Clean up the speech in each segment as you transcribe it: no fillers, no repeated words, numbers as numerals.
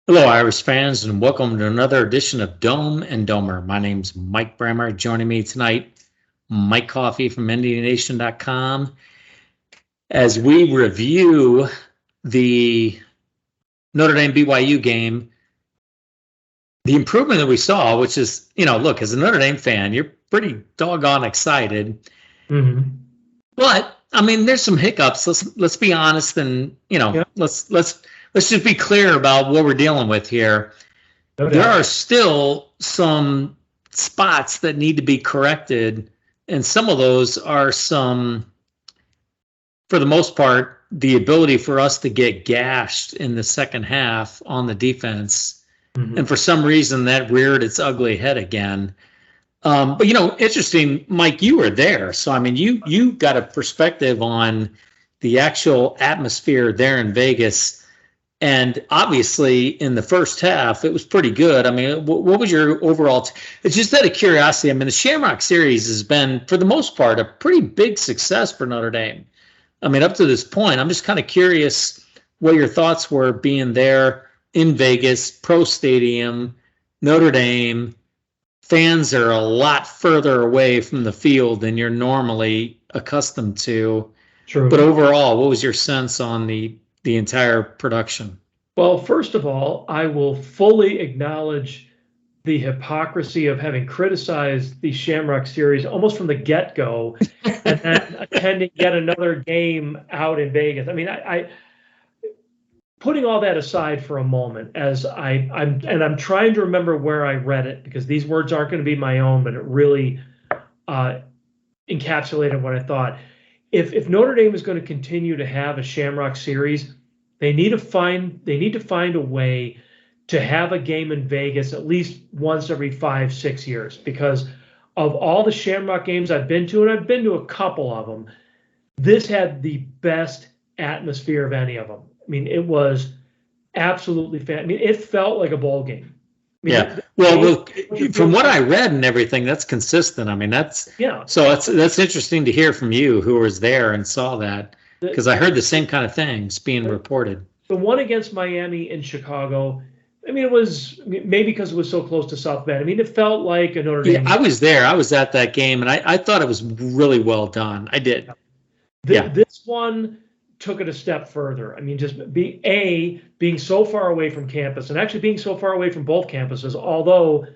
Hello, Irish fans, and welcome to another edition of Dome and Domer. My name's Mike Bremer. Joining me tonight, Mike Coffey from IndianNation.com, as we review the Notre Dame BYU game. The improvement that we saw, which is, look, as a Notre Dame fan, you're pretty doggone excited. Mm-hmm. But I mean, there's some hiccups. Let's be honest, and let's just be clear about what we're dealing with here. No There doubt. are still some spots that need to be corrected, and some of those are for the most part, the ability for us to get gashed in the second half on the defense. Mm-hmm. And for some reason, that reared its ugly head again. But interesting, Mike, you were there. So, I mean, you got a perspective on the actual atmosphere there in Vegas. And obviously, in the first half, it was pretty good. I mean, what was your overall? It's just out of curiosity. I mean, the Shamrock Series has been, for the most part, a pretty big success for Notre Dame. I mean, up to this point, I'm just kind of curious what your thoughts were being there in Vegas, Pro Stadium, Notre Dame. Fans are a lot further away from the field than you're normally accustomed to. True. But overall, what was your sense on the entire production? Well, first of all, I will fully acknowledge the hypocrisy of having criticized the Shamrock Series almost from the get-go and then attending yet another game out in Vegas. I mean, I putting all that aside for a moment, as I'm trying to remember where I read it, because these words aren't going to be my own, but it really encapsulated what I thought. If Notre Dame is going to continue to have a Shamrock Series, they need to find a way to have a game in Vegas at least once every 5-6 years, because of all the Shamrock games I've been to, and I've been to a couple of them, this had the best atmosphere of any of them. I mean, it was absolutely I mean, it felt like a bowl game. I mean, yeah. Well, from what I read and everything, that's consistent. I mean, that's So that's interesting to hear from you, who was there and saw that, because I heard the same kind of things being reported. The one against Miami in Chicago, I mean, it was maybe because it was so close to South Bend. I mean, it felt like a Notre Dame. Yeah, I was there. I was at that game, and I thought it was really well done. I did. This one took it a step further. I mean, just being so far away from campus, and actually being so far away from both campuses. Although,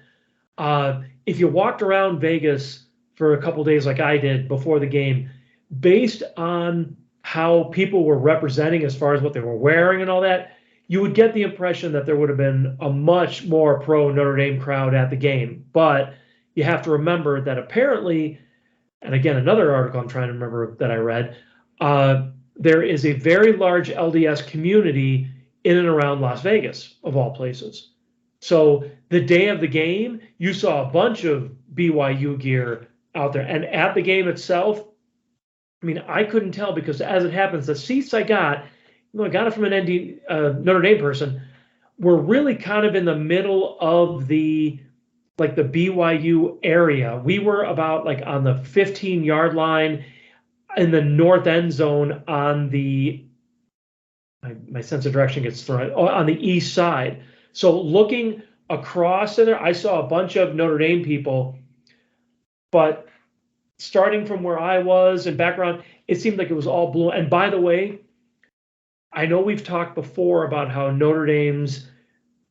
if you walked around Vegas for a couple days like I did before the game, based on how people were representing as far as what they were wearing and all that, you would get the impression that there would have been a much more pro Notre Dame crowd at the game. But you have to remember that apparently, and again, another article I'm trying to remember that I read, there is a very large LDS community in and around Las Vegas, of all places. So the day of the game, you saw a bunch of BYU gear out there. And at the game itself, I mean, I couldn't tell, because as it happens, the seats I got it from an Notre Dame person, were really kind of in the middle of the BYU area. We were about on the 15-yard line in the north end zone on my sense of direction gets thrown on the east side. So looking across in there, I saw a bunch of Notre Dame people, but starting from where I was and background, it seemed like it was all blue. And by the way, I know we've talked before about how Notre Dame's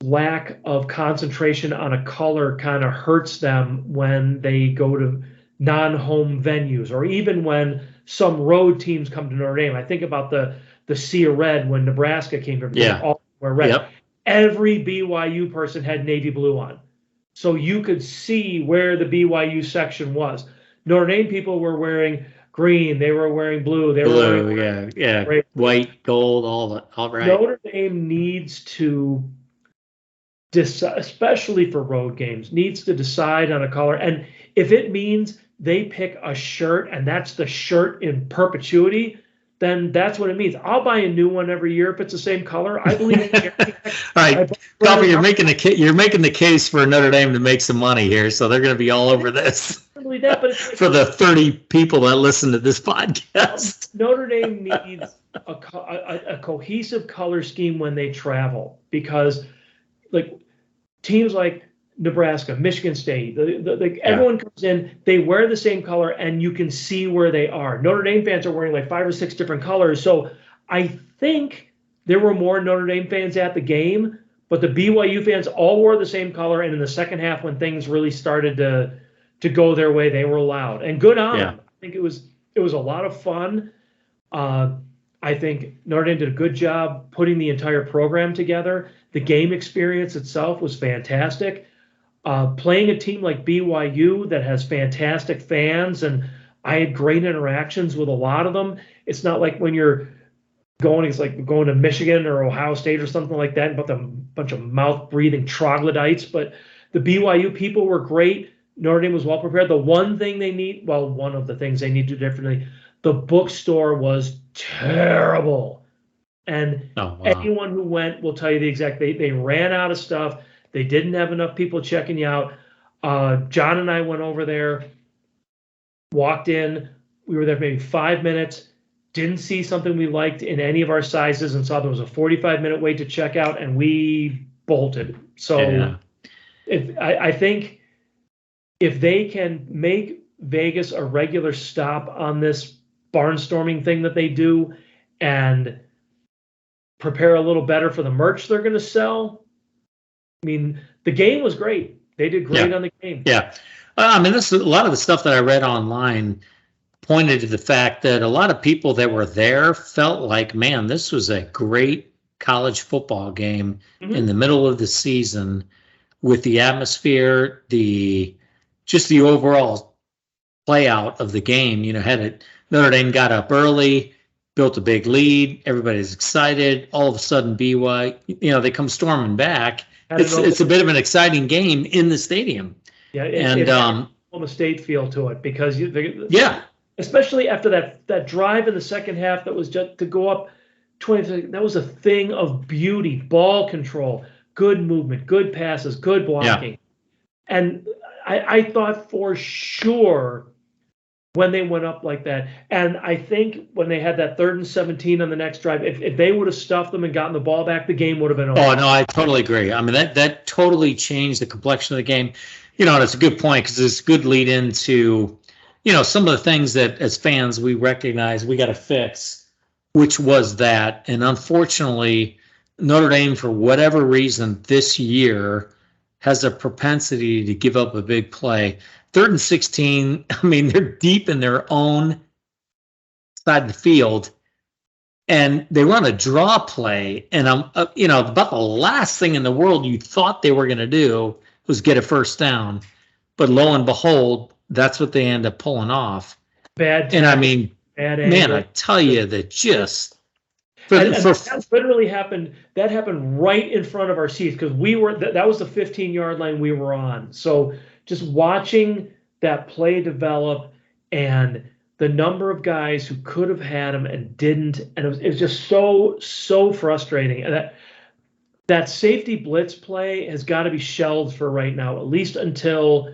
lack of concentration on a color kind of hurts them when they go to non-home venues, or even when some road teams come to Notre Dame. I think about the sea of red when Nebraska came here. Yeah. All were red. Yep. Every BYU person had navy blue on, so you could see where the BYU section was. Notre Dame people were wearing green, they were wearing blue, they were wearing white, gold, all right. Notre Dame needs to decide, especially for road games, needs to decide on a color. And if it means they pick a shirt and that's the shirt in perpetuity, then that's what it means. I'll buy a new one every year if it's the same color. I believe in all right, Coffey, you're making the case for Notre Dame to make some money here, so they're going to be all over this. That, but for the 30 people that listen to this podcast. Notre Dame needs a cohesive color scheme when they travel, because like teams like Nebraska, Michigan State, everyone comes in, they wear the same color, and you can see where they are. Notre Dame fans are wearing like 5 or 6 different colors. So I think there were more Notre Dame fans at the game, but the BYU fans all wore the same color. And in the second half, when things really started to go their way, they were loud, and good on them. I think it was a lot of fun. I think Notre Dame did a good job putting the entire program together. The game experience itself was fantastic. Playing a team like BYU that has fantastic fans, and I had great interactions with a lot of them. It's not like when you're it's like going to Michigan or Ohio State or something like that, but a bunch of mouth-breathing troglodytes. But the BYU people were great. Notre Dame was well prepared. The one thing one of the things they need to do differently, the bookstore was terrible. And anyone who went will tell you the exact, they ran out of stuff. They didn't have enough people checking you out. John and I went over there, walked in. We were there for maybe 5 minutes, didn't see something we liked in any of our sizes, and saw there was a 45-minute wait to check out, and we bolted. So I think if they can make Vegas a regular stop on this barnstorming thing that they do and prepare a little better for the merch they're going to sell, I mean, the game was great. They did great on the game. Yeah. I mean, a lot of the stuff that I read online pointed to the fact that a lot of people that were there felt like, man, this was a great college football game in the middle of the season, with the atmosphere, just the overall play out of the game. Notre Dame got up early, built a big lead. Everybody's excited. All of a sudden, BYU, they come storming back. It's a bit of an exciting game in the stadium. Yeah, it Oklahoma State feel to it, because especially after that drive in the second half that was just to go up 20. That was a thing of beauty, ball control, good movement, good passes, good blocking, and I thought for sure when they went up like that, and I think when they had that 3rd and 17 on the next drive, if they would have stuffed them and gotten the ball back, the game would have been over. Oh, no, I totally agree. I mean, that totally changed the complexion of the game. And it's a good point, because it's a good lead into, some of the things that as fans we recognize we got to fix, which was that. And unfortunately, Notre Dame, for whatever reason this year, has a propensity to give up a big play. 3rd and 16, I mean, they're deep in their own side of the field, and they run a draw play. And, about the last thing in the world you thought they were going to do was get a first down. But lo and behold, that's what they end up pulling off. Bad. And I mean, man, I tell you that just that literally happened. That happened right in front of our seats, because that was the 15-yard line we were on. So just watching that play develop, and the number of guys who could have had him and didn't, and it was just so frustrating. And that safety blitz play has got to be shelved for right now, at least until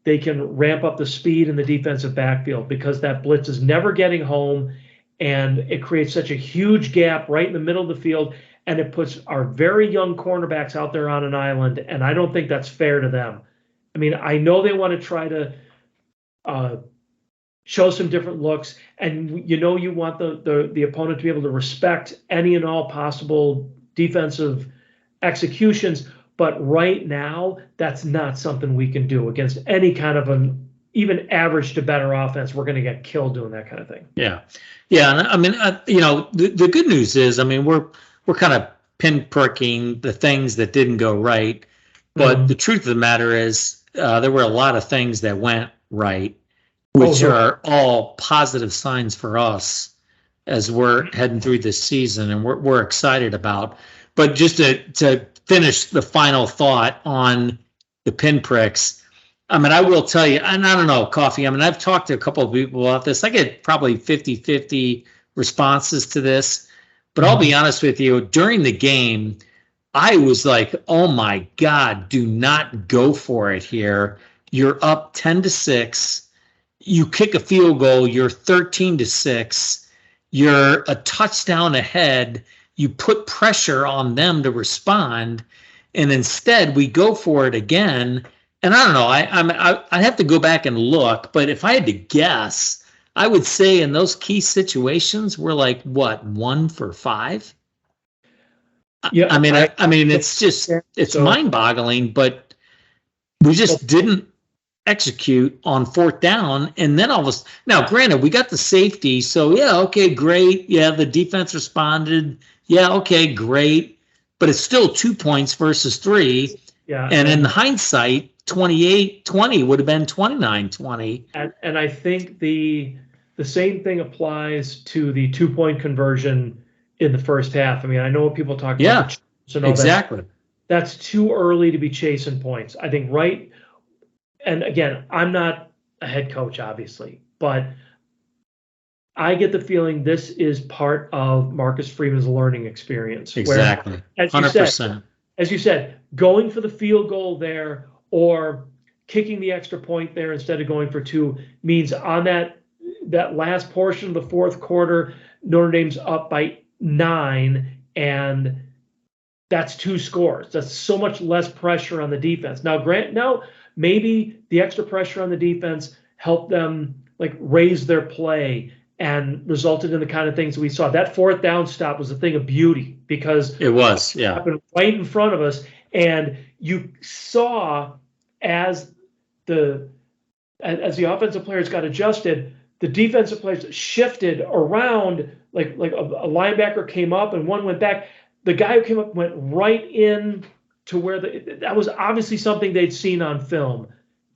they can ramp up the speed in the defensive backfield, because that blitz is never getting home, and it creates such a huge gap right in the middle of the field, and it puts our very young cornerbacks out there on an island, and I don't think that's fair to them. I mean, I know they want to try to show some different looks, and you want the opponent to be able to respect any and all possible defensive executions, but right now that's not something we can do against any kind of an even average to better offense. We're going to get killed doing that kind of thing. Yeah. And I mean, the good news is, I mean, we're kind of pinpricking the things that didn't go right, but the truth of the matter is, there were a lot of things that went right, which are all positive signs for us as we're heading through this season, and we're excited about. But just to finish the final thought on the pinpricks, I mean, I will tell you, and I don't know, Coffee, I mean, I've talked to a couple of people about this. I get probably 50-50 responses to this, but I'll be honest with you, during the game, I was like, oh my God, do not go for it here. You're up 10-6. You kick a field goal, you're 13-6. You're a touchdown ahead. You put pressure on them to respond. and instead we go for it again. And I don't know, I have to go back and look, but if I had to guess, I would say in those key situations, we're like, what, 1 for 5? Yeah, I mean, it's mind-boggling, but we just didn't execute on 4th down. And then now granted, we got the safety. So yeah, okay, great. Yeah. The defense responded. Yeah. Okay, great. But it's still 2 points versus 3. Yeah. And in hindsight, 28-20 would have been 29-20. And I think the same thing applies to the 2-point conversion in the first half. I mean, I know what people talk about. Yeah, exactly. That's too early to be chasing points. I think and again, I'm not a head coach, obviously, but I get the feeling this is part of Marcus Freeman's learning experience. Exactly. Where, 100%. As you said, going for the field goal there or kicking the extra point there instead of going for 2 means on that last portion of the fourth quarter, Notre Dame's up by 9, and that's 2 scores. That's so much less pressure on the defense. Now, maybe the extra pressure on the defense helped them like raise their play and resulted in the kind of things we saw. That 4th down stop was a thing of beauty because it was, yeah, happened right in front of us, and you saw as the offensive players got adjusted, the defensive players shifted around. Like a linebacker came up and one went back. The guy who came up went right in to where that was obviously something they'd seen on film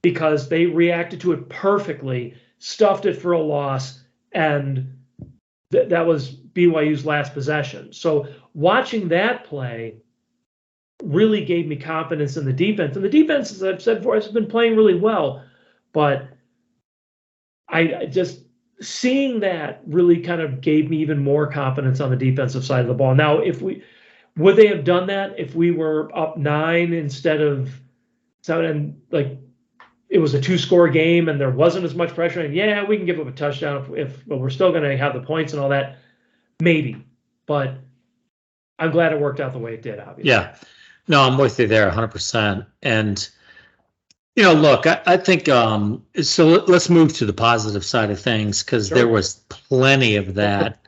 because they reacted to it perfectly, stuffed it for a loss, and that was BYU's last possession. So watching that play really gave me confidence in the defense. And the defense, as I've said before, has been playing really well. But I just seeing that really kind of gave me even more confidence on the defensive side of the ball. Now, would they have done that if we were up 9 instead of 7, and like it was a 2-score game and there wasn't as much pressure? And yeah, we can give up a touchdown but we're still going to have the points and all that. Maybe, but I'm glad it worked out the way it did. Obviously, yeah. No, I'm with you there, 100%. And look, I think so. Let's move to the positive side of things because there was plenty of that.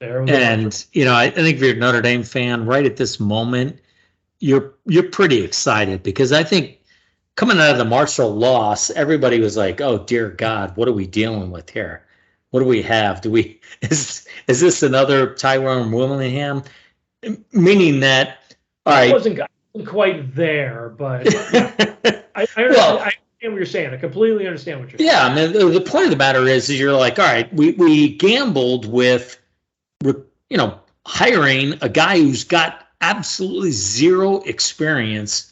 And I think if you're a Notre Dame fan, right at this moment, you're pretty excited because I think coming out of the Marshall loss, everybody was like, "Oh dear God, what are we dealing with here? What do we have? Is this another Tyrone Willingham?" Meaning that, all right, wasn't quite there, but I understand what you're saying. I completely understand what you're saying. Yeah, I mean, the point of the matter is you're like, all right, we gambled with, hiring a guy who's got absolutely zero experience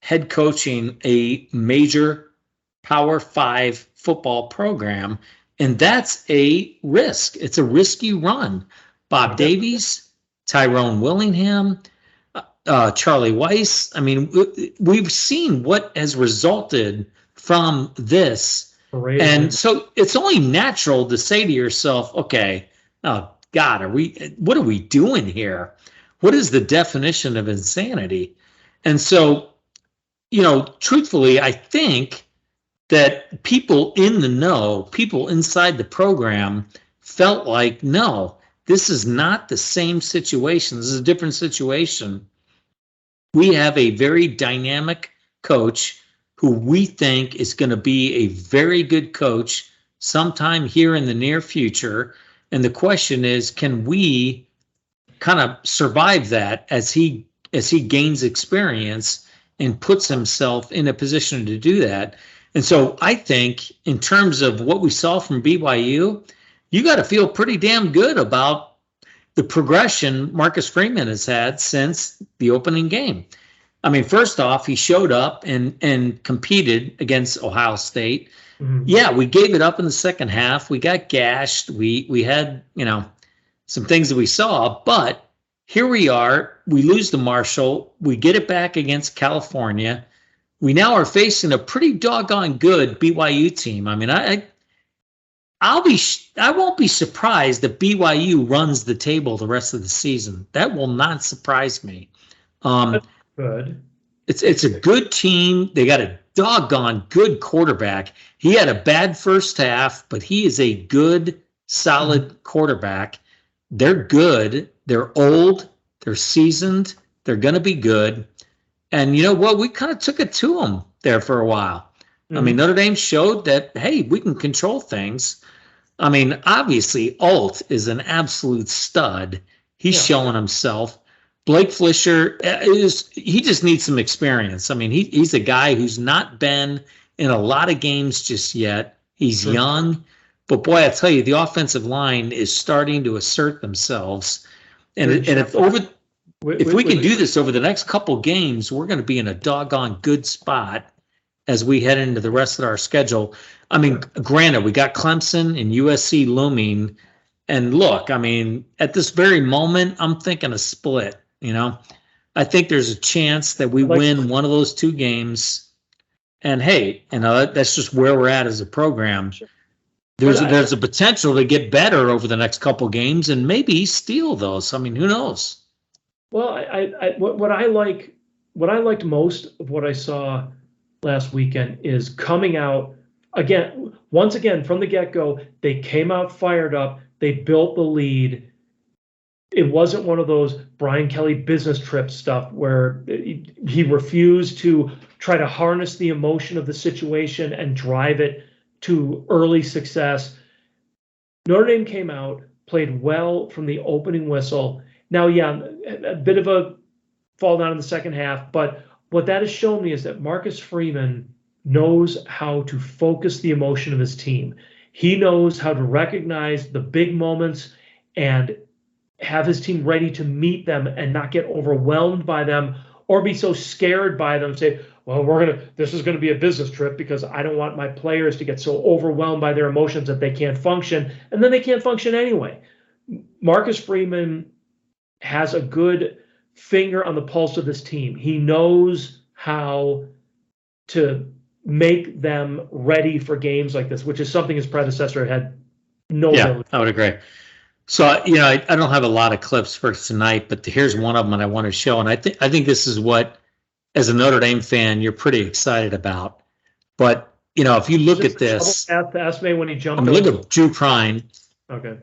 head coaching a major Power 5 football program, and that's a risk. It's a risky run. Bob Davies, Tyrone Willingham, Charlie Weiss. I mean, we've seen what has resulted from this. And so it's only natural to say to yourself, okay, oh God, what are we doing here? What is the definition of insanity? And so, truthfully, I think that people in the know, people inside the program felt like, no, this is not the same situation. This is a different situation. We have a very dynamic coach who we think is going to be a very good coach sometime here in the near future. And the question is, can we kind of survive that as he gains experience and puts himself in a position to do that? And so I think in terms of what we saw from BYU, you got to feel pretty damn good about the progression Marcus Freeman has had since the opening game. I mean, first off, he showed up and competed against Ohio State. Mm-hmm. Yeah, we gave it up in the second half. We got gashed. We had, some things that we saw, but here we are. We lose to Marshall. We get it back against California. We now are facing a pretty doggone good BYU team. I mean, I won't be surprised if BYU runs the table the rest of the season. That will not surprise me. Good. It's a good team. They got a doggone good quarterback. He had a bad first half, but he is a good, solid quarterback. They're good. They're old. They're seasoned. They're going to be good. And you know what? We kind of took it to them there for a while. I mean, Notre Dame showed that, hey, we can control things. I mean, obviously, Alt is an absolute stud. He's showing himself. Blake Flisher, he just needs some experience. I mean, he's a guy who's not been in a lot of games just yet. He's young. But, boy, I tell you, the offensive line is starting to assert themselves. And if we can do this over the next couple games, we're going to be in a doggone good spot as we head into the rest of our schedule. I mean, granted, we got Clemson and USC looming. And look, I mean, at this very moment, I'm thinking a split, you know. I think there's a chance that we win one of those two games. And, hey, you know, that's just where we're at as a program. There's a potential to get better over the next couple games and maybe steal those. I mean, who knows? Well, what I liked most of what I saw last weekend is coming out once again from the get-go. They came out fired up. They built the lead. It wasn't one of those Brian Kelly business trip stuff where he refused to try to harness the emotion of the situation and drive it to early success. Notre Dame came out, played well from the opening whistle. Now, a bit of a fall down in the second half, but what that has shown me is that Marcus Freeman knows how to focus the emotion of his team. He knows how to recognize the big moments and have his team ready to meet them and not get overwhelmed by them or be so scared by them, say, well, this is going to be a business trip because I don't want my players to get so overwhelmed by their emotions that they can't function, and then they can't function anyway. Marcus Freeman has a good finger on the pulse of this team. He knows how to make them ready for games like this, which is something his predecessor had no ability. I would agree. So, you know, I don't have a lot of clips for tonight, but here's one of them that I want to show. And I think this is what, as a Notre Dame fan, you're pretty excited about. But, you know, if you look at this. Ask me when he jumped. Look at Drew Prine. Okay.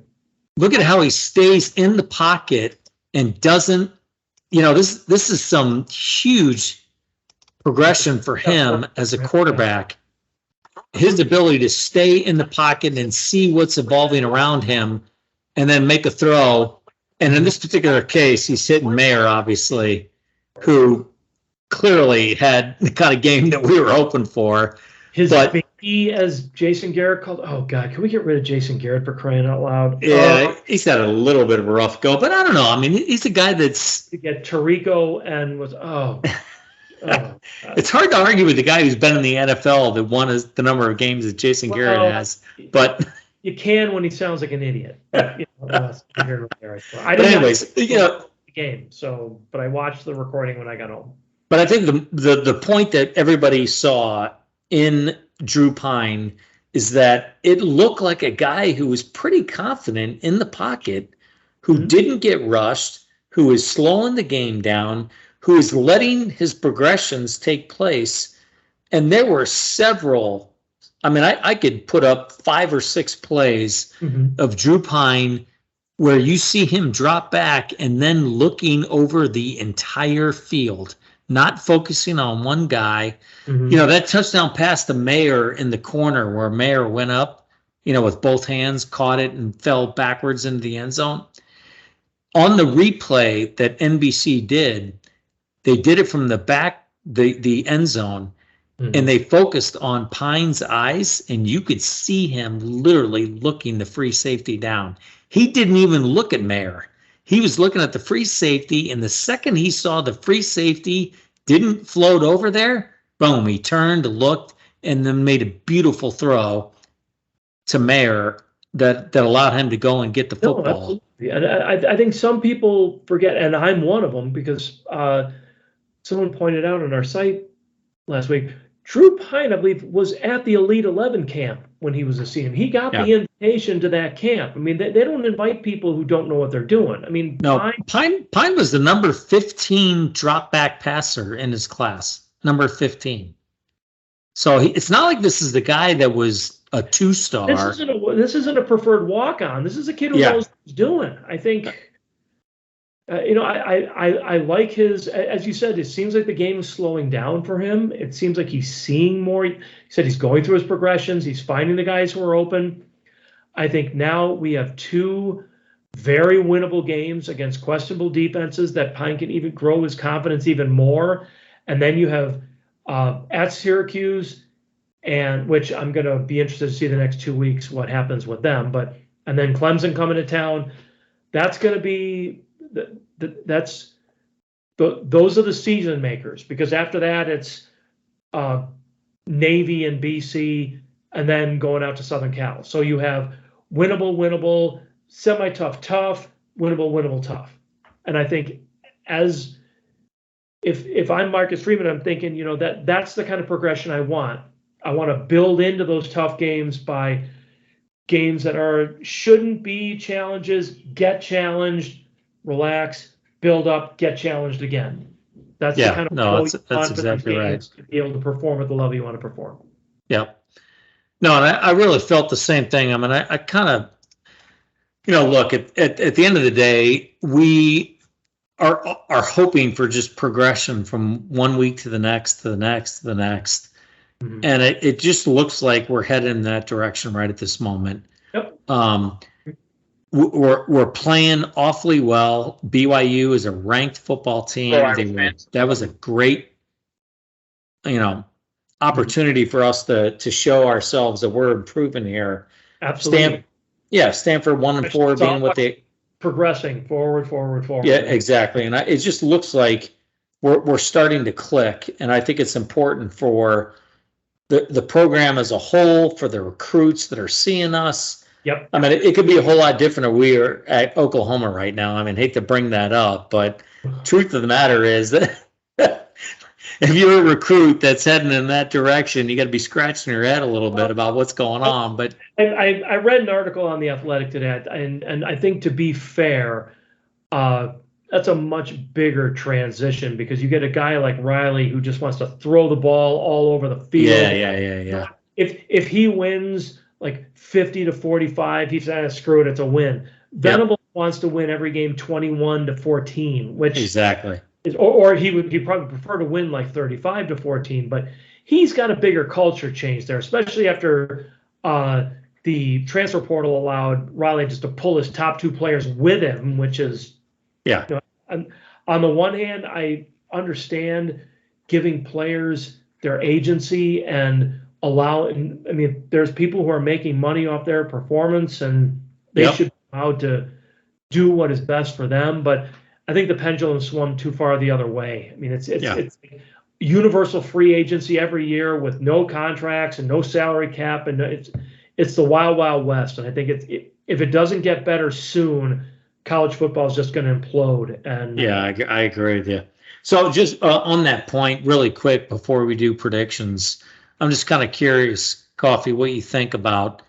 Look at how he stays in the pocket and doesn't, you know, this is some huge progression for him as a quarterback. His ability to stay in the pocket and see what's evolving around him and then make a throw. And in this particular case, he's hitting Mayer, obviously, who clearly had the kind of game that we were hoping for. His baby, as Jason Garrett called. Oh, God, can we get rid of Jason Garrett for crying out loud? Yeah, he's had a little bit of a rough go, but I don't know. I mean, he's a guy that's. To get Tirico and was, it's hard to argue with the guy who's been in the NFL that won the number of games that Jason Garrett has, but. You can when he sounds like an idiot. But, you know, I didn't anyways, you know, the game, but I watched the recording when I got home. But I think the point that everybody saw in Drew Prine is that it looked like a guy who was pretty confident in the pocket, who didn't get rushed, who is slowing the game down, who is letting his progressions take place. And there were several. I mean, I could put up 5 or 6 plays of Drew Prine where you see him drop back and then looking over the entire field, not focusing on one guy. You know, that touchdown pass to Mayer in the corner where Mayer went up, you know, with both hands, caught it, and fell backwards into the end zone. On the replay that NBC did, they did it from the back, the end zone. And they focused on Pine's eyes, and you could see him literally looking the free safety down. He didn't even look at Mayer. He was looking at the free safety, and the second he saw the free safety didn't float over there, boom, he turned, looked, and then made a beautiful throw to Mayer that allowed him to go and get the football. And I think some people forget, and I'm one of them, because someone pointed out on our site last week, Drew Prine, I believe, was at the Elite 11 camp when he was a senior. He got the invite invitation to that camp. I mean, they don't invite people who don't know what they're doing. I mean, No, Pine was the number 15 drop back passer in his class, number 15. So it's not like this is the guy that was a 2-star. This isn't a preferred walk on. This is a kid who knows what he's doing. I think. I like his, as you said, it seems like the game is slowing down for him. It seems like he's seeing more. He said he's going through his progressions. He's finding the guys who are open. I think now we have 2 very winnable games against questionable defenses that Pine can even grow his confidence even more. And then you have at Syracuse, and which I'm going to be interested to see the next 2 weeks what happens with them. And then Clemson coming to town. That's going to be those are the season makers, because after that it's Navy and BC, and then going out to Southern Cal. So you have winnable, semi-tough, winnable, tough. And I think if I'm Marcus Freeman, I'm thinking, that's the kind of progression I want. I want to build into those tough games by games that shouldn't be challenges, get challenged, relax, build up, get challenged again. That's the kind of that's exactly right. To be able to perform at the level you want to perform. Yeah. No, and I really felt the same thing. I mean, I kind of, look, at the end of the day, we are hoping for just progression from one week to the next, to the next, to the next. Mm-hmm. And it just looks like we're headed in that direction right at this moment. Yep. We're playing awfully well. BYU is a ranked football team. That was a great, opportunity for us to show ourselves that we're improving here. Absolutely. Stanford 1-4 being what they progressing forward. Yeah, exactly. And it just looks like we're starting to click. And I think it's important for the program as a whole, for the recruits that are seeing us. Yep. I mean, it could be a whole lot different if we are at Oklahoma right now. I mean, hate to bring that up, but truth of the matter is that if you're a recruit that's heading in that direction, you got to be scratching your head a little bit about what's going on. But I read an article on The Athletic today, and I think, to be fair, that's a much bigger transition, because you get a guy like Riley who just wants to throw the ball all over the field. Yeah. If he wins like 50-45, he's screw it, it's a win. Venable wants to win every game 21-14, which exactly. Or he'd probably prefer to win like 35-14, but he's got a bigger culture change there, especially after the transfer portal allowed Riley just to pull his top 2 players with him, which is on the one hand, I understand giving players their agency and allowing. I mean, there's people who are making money off their performance, and they should be allowed to do what is best for them, but I think the pendulum swung too far the other way. I mean, it's universal free agency every year with no contracts and no salary cap, and it's the wild, wild west. And I think if it doesn't get better soon, college football is just going to implode. And I agree with you. So just on that point, really quick before we do predictions, I'm just kind of curious, Coffee, what you think about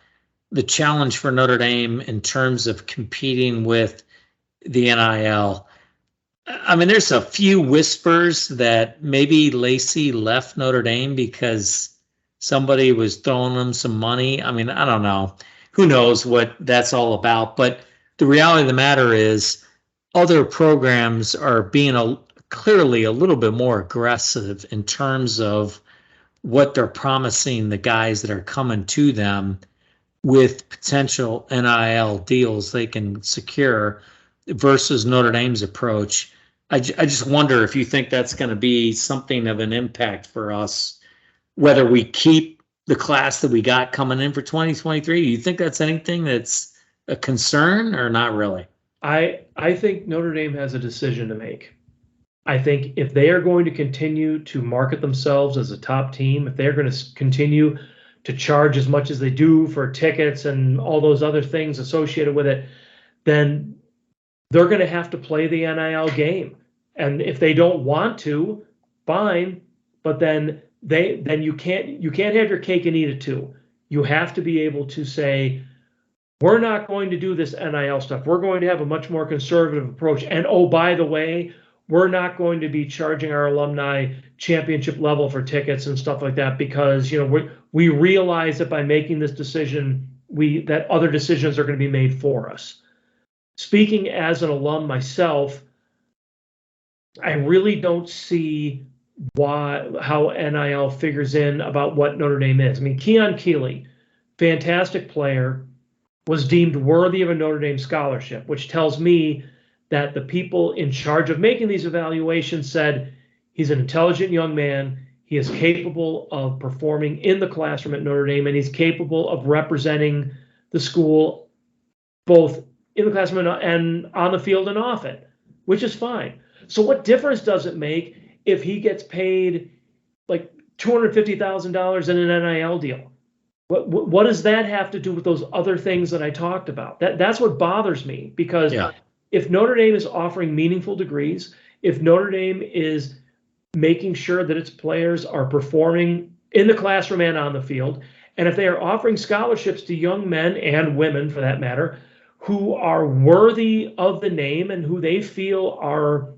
the challenge for Notre Dame in terms of competing with the NIL. I mean, there's a few whispers that maybe Lacey left Notre Dame because somebody was throwing them some money. I mean, I don't know. Who knows what that's all about? But the reality of the matter is other programs are being clearly a little bit more aggressive in terms of what they're promising the guys that are coming to them with potential NIL deals they can secure versus Notre Dame's approach. I just wonder if you think that's going to be something of an impact for us, whether we keep the class that we got coming in for 2023. Do you think that's anything that's a concern or not really? I think Notre Dame has a decision to make. I think if they are going to continue to market themselves as a top team, if they're going to continue to charge as much as they do for tickets and all those other things associated with it, then they're going to have to play the NIL game. And if they don't want to, fine, but then you can't have your cake and eat it too. You have to be able to say, we're not going to do this NIL stuff. We're going to have a much more conservative approach. And oh, by the way, we're not going to be charging our alumni championship level for tickets and stuff like that, because we realize that by making this decision, that other decisions are going to be made for us. Speaking as an alum myself, I really don't see how NIL figures in about what Notre Dame is. I mean, Keon Keeley, fantastic player, was deemed worthy of a Notre Dame scholarship, which tells me that the people in charge of making these evaluations said he's an intelligent young man, he is capable of performing in the classroom at Notre Dame, and he's capable of representing the school both in the classroom and on the field and off it, which is fine. So what difference does it make if he gets paid like $250,000 in an NIL deal? What does that have to do with those other things that I talked about? That's what bothers me, because if Notre Dame is offering meaningful degrees, if Notre Dame is making sure that its players are performing in the classroom and on the field, and if they are offering scholarships to young men and women, for that matter, who are worthy of the name and who they feel are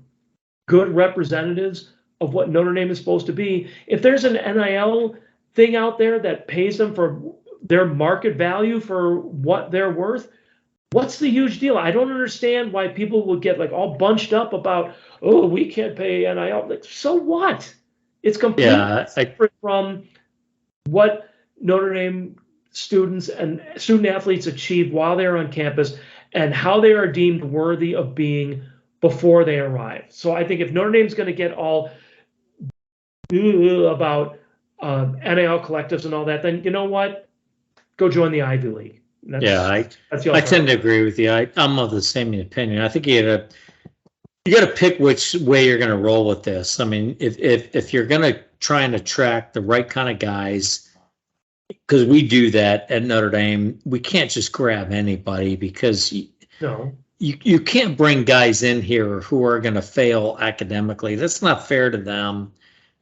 good representatives of what Notre Dame is supposed to be, if there's an NIL thing out there that pays them for their market value for what they're worth, what's the huge deal? I don't understand why people will get like all bunched up about, oh, we can't pay NIL. Like, so what? It's completely separate from what Notre Dame students and student athletes achieve while they're on campus and how they are deemed worthy of being before they arrive. So I think if Notre Dame's going to get all about NIL collectives and all that, then you know what? Go join the Ivy League. I tend to agree with you. I'm of the same opinion. I think you got to pick which way you're going to roll with this. I mean, if you're going to try and attract the right kind of guys, because we do that at Notre Dame, we can't just grab anybody, because you can't bring guys in here who are going to fail academically. That's not fair to them.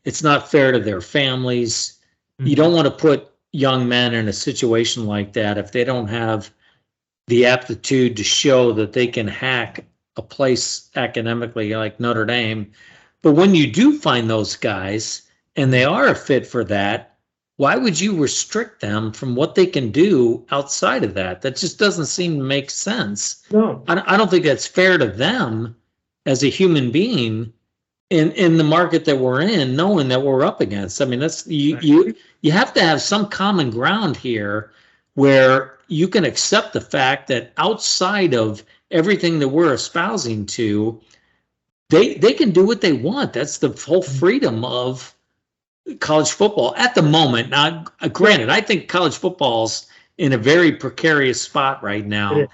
It's not fair to their families. Mm-hmm. You don't want to put young men in a situation like that if they don't have the aptitude to show that they can hack a place academically like Notre Dame. But when you do find those guys and they are a fit for that, why would you restrict them from what they can do outside of that? That just doesn't seem to make sense. No, I don't think that's fair to them as a human being in the market that we're in, knowing that we're up against. I mean, that's you have to have some common ground here where you can accept the fact that outside of everything that we're espousing to, they can do what they want. That's the full freedom of college football at the moment. Now, granted, I think college football's in a very precarious spot right now.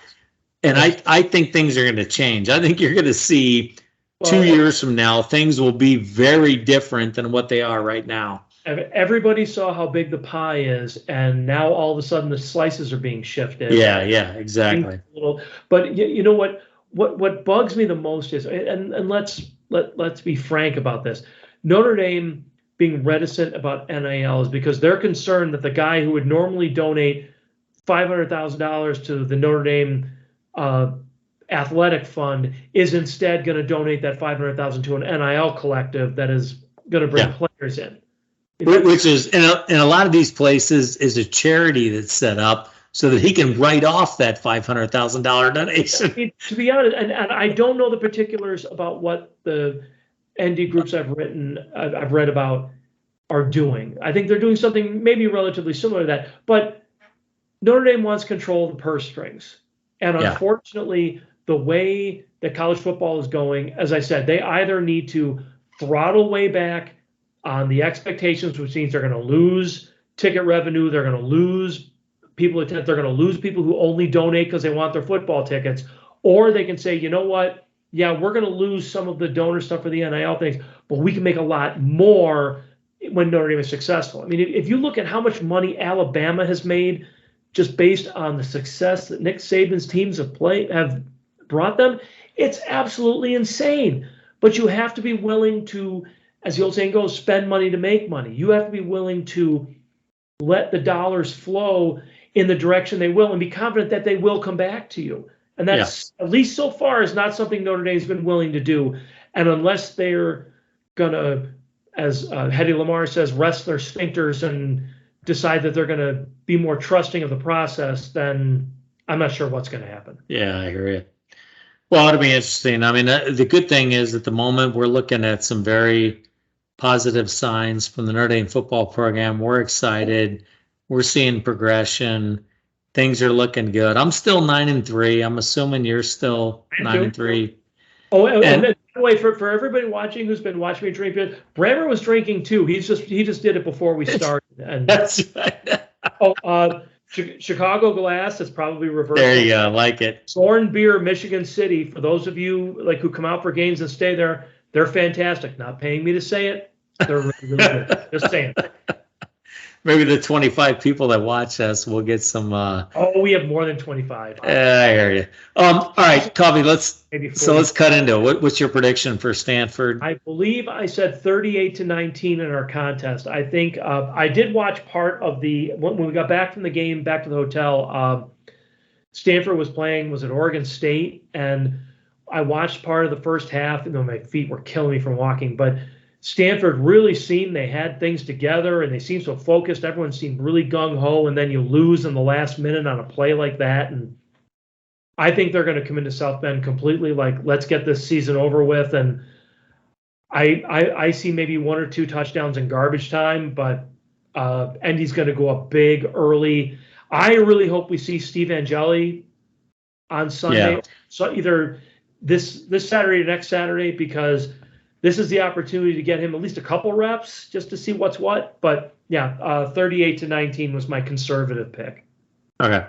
And I think things are going to change. I think you're going to see 2 years from now, things will be very different than what they are right now. Everybody saw how big the pie is, and now all of a sudden the slices are being shifted. Yeah, exactly. But you know what bugs me the most is, and let's be frank about this. Notre Dame being reticent about NIL is because they're concerned that the guy who would normally donate $500,000 to the Notre Dame athletic fund is instead going to donate that $500,000 to an NIL collective that is going to bring players in. Which is in a lot of these places is a charity that's set up so that he can write off that $500,000 donation. To be honest, and I don't know the particulars about what the ND groups I've read about are doing. I think they're doing something maybe relatively similar to that. But Notre Dame wants control of the purse strings. And unfortunately, the way that college football is going, as I said, they either need to throttle way back on the expectations, which means they're going to lose ticket revenue, they're going to lose people they're going to lose people who only donate because they want their football tickets, or they can say, you know what, yeah, we're going to lose some of the donor stuff for the NIL things, but we can make a lot more when Notre Dame is successful. I mean, if you look at how much money Alabama has made just based on the success that Nick Saban's teams have brought them, it's absolutely insane. But you have to be willing to, as the old saying goes, spend money to make money. You have to be willing to let the dollars flow in the direction they will and be confident that they will come back to you. And that's, at least so far, is not something Notre Dame's been willing to do. And unless they're going to, as Hedy Lamarr says, rest their sphincters and decide that they're going to be more trusting of the process, then I'm not sure what's going to happen. Yeah, I hear you. Well, it'll be interesting. I mean, the good thing is at the moment we're looking at some very positive signs from the Notre Dame football program. We're excited. We're seeing progression. Things are looking good. I'm still 9-3. I'm assuming you're still 9-3. Oh, and by the way, for everybody watching who's been watching me drink beer, Brammer was drinking too. He just did it before we started. And that's right. Chicago Glass is probably reversed. There you go. I like it. Zorn Beer, Michigan City. For those of you like who come out for games and stay there, they're fantastic. Not paying me to say it. They're really, really good. Just saying. Maybe the 25 people that watch us will get some. We have more than 25. I hear you. All right, Coffee. Let's cut into it. What's your prediction for Stanford? I believe I said 38-19 in our contest. I think I did watch part of when we got back from the game, back to the hotel. Stanford was playing. Was at Oregon State, and I watched part of the first half. My feet were killing me from walking, but Stanford really seemed they had things together and they seemed so focused. Everyone seemed really gung-ho, and then you lose in the last minute on a play like that. And I think they're going to come into South Bend completely like, let's get this season over with. And I see maybe 1 or 2 touchdowns in garbage time, but Endy's going to go up big early. I really hope we see Steve Angeli on Sunday. Yeah. So either this Saturday or next Saturday, because this is the opportunity to get him at least a couple reps just to see what's what. But yeah, 38-19 was my conservative pick. Okay.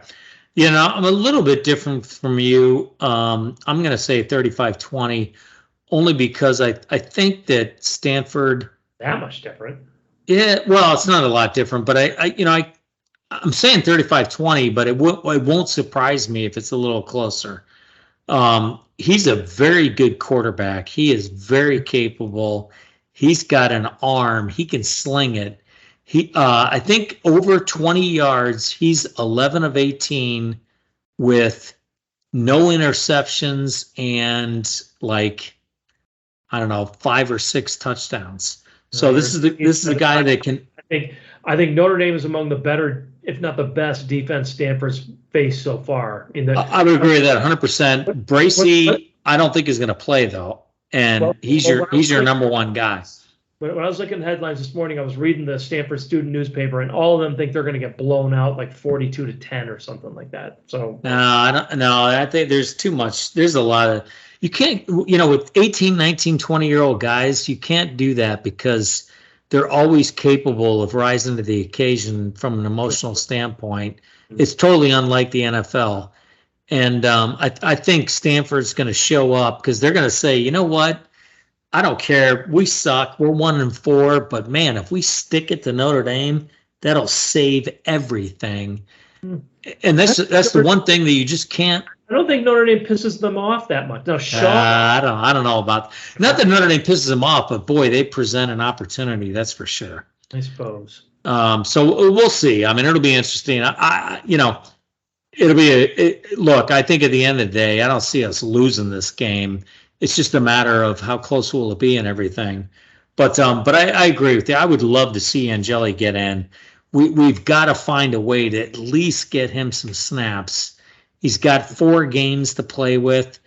I'm a little bit different from you. I'm going to say 35-20 only because I think that Stanford. That much different. Yeah, well, it's not a lot different, but I'm saying 35-20, but it won't surprise me if it's a little closer. He's a very good quarterback. He is very capable. He's got an arm. He can sling it. I think over 20 yards. He's 11 of 18 with no interceptions and 5 or 6 touchdowns. So this is the guy that can. I think Notre Dame is among the better, if not the best, defense Stanford's faced so far. I would agree with that 100%. Bracey, I don't think is going to play though, and he's your number one guy. When I was looking at headlines this morning, I was reading the Stanford student newspaper, and all of them think they're going to get blown out like 42-10 or something like that. So I think there's too much. There's a lot of you can't with 18, 19, 20-year-old guys, you can't do that because they're always capable of rising to the occasion from an emotional standpoint. It's totally unlike the NFL. And I think Stanford's going to show up because they're going to say, you know what? I don't care. We suck. We're 1-4. But, man, if we stick it to Notre Dame, that'll save everything. And that's the one thing that you just can't. I don't think Notre Dame pisses them off that much. No, I don't know about – not that Notre Dame pisses them off, but, boy, they present an opportunity. That's for sure. I suppose. So we'll see. I mean, it'll be interesting. It'll be look, I think at the end of the day, I don't see us losing this game. It's just a matter of how close will it be and everything. But I agree with you. I would love to see Angeli get in. We've got to find a way to at least get him some snaps. He's got 4 games to play with.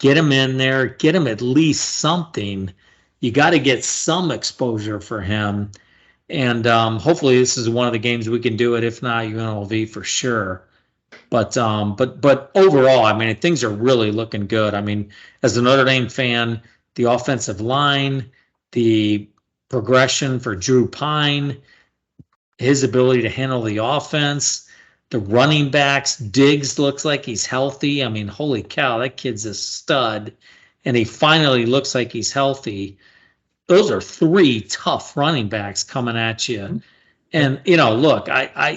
Get him in there. Get him at least something. You got to get some exposure for him. And hopefully this is one of the games we can do it. If not, UNLV for sure. But overall, I mean, things are really looking good. I mean, as a Notre Dame fan, the offensive line, the progression for Drew Pine, his ability to handle the offense, the running backs, Diggs looks like he's healthy. I mean, holy cow, that kid's a stud. And he finally looks like he's healthy. Those are 3 tough running backs coming at you. And, look, I